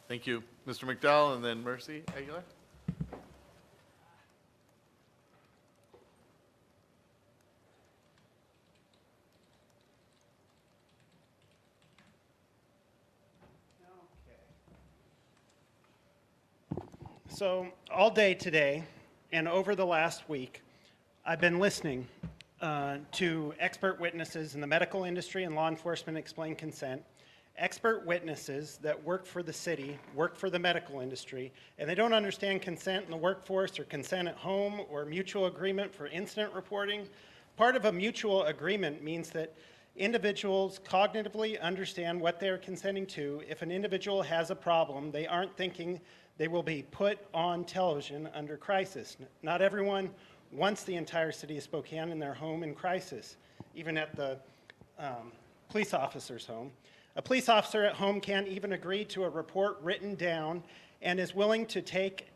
Thank you. Mr. McDowell and then Mercy Aguilar. So all day today and over the last week, I've been listening to expert witnesses in the medical industry and law enforcement explain consent, expert witnesses that work for the city, work for the medical industry, and they don't understand consent in the workforce or consent at home or mutual agreement for incident reporting. Part of a mutual agreement means that individuals cognitively understand what they're consenting to. If an individual has a problem, they aren't thinking they will be put on television under crisis. Not everyone wants the entire city of Spokane in their home in crisis, even at the police officer's home. A police officer at home can't even agree to a report written down and is willing to take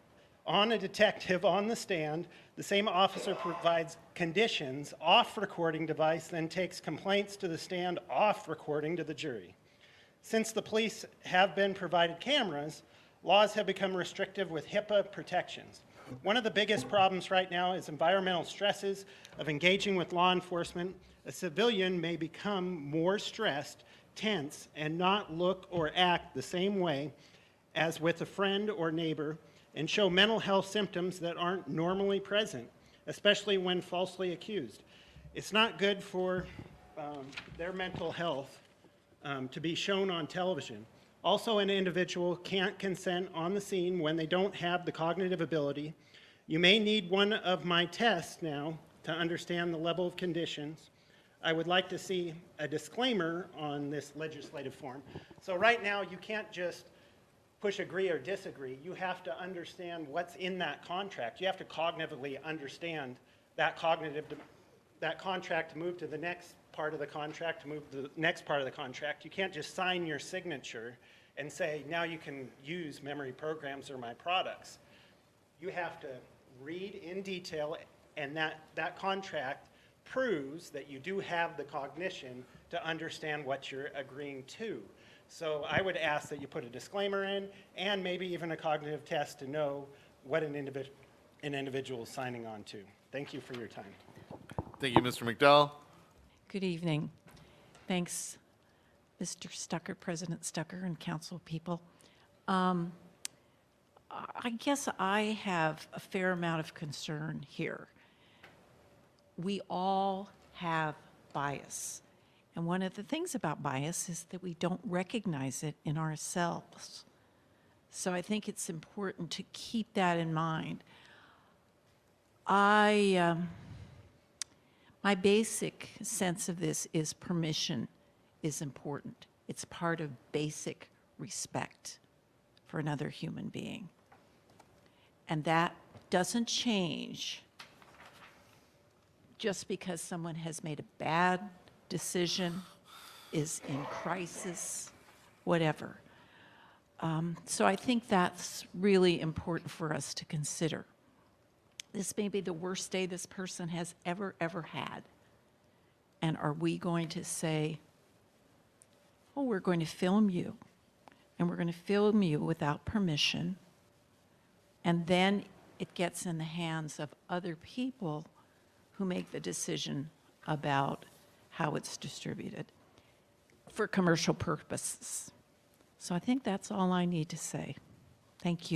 on a detective on the stand. The same officer provides conditions off recording device, then takes complaints to the stand off recording to the jury. Since the police have been provided cameras, laws have become restrictive with HIPAA protections. One of the biggest problems right now is environmental stresses of engaging with law enforcement. A civilian may become more stressed, tense, and not look or act the same way as with a friend or neighbor, and show mental health symptoms that aren't normally present, especially when falsely accused. It's not good for their mental health to be shown on television. Also, an individual can't consent on the scene when they don't have the cognitive ability. You may need one of my tests now to understand the level of conditions. I would like to see a disclaimer on this legislative form. So right now, you can't just push agree or disagree. You have to understand what's in that contract. You have to cognitively understand that contract to move to the next part of the contract, to move to the next part of the contract. You can't just sign your signature and say, now you can use memory programs or my products. You have to read in detail, and that contract proves that you do have the cognition to understand what you're agreeing to. So I would ask that you put a disclaimer in, and maybe even a cognitive test to know what an individual is signing on to. Thank you for your time. Thank you, Mr. McDowell. Good evening. Thanks, Mr. Stucker, President Stucker, and council people. I guess I have a fair amount of concern here. We all have bias. And one of the things about bias is that we don't recognize it in ourselves. So I think it's important to keep that in mind. My basic sense of this is permission is important. It's part of basic respect for another human being. And that doesn't change just because someone has made a bad decision, is in crisis, whatever. So I think that's really important for us to consider. This may be the worst day this person has ever had. And are we going to say, oh, we're going to film you, and we're going to film you without permission, and then it gets in the hands of other people who make the decision about how it's distributed for commercial purposes. So I think that's all I need to say. Thank you.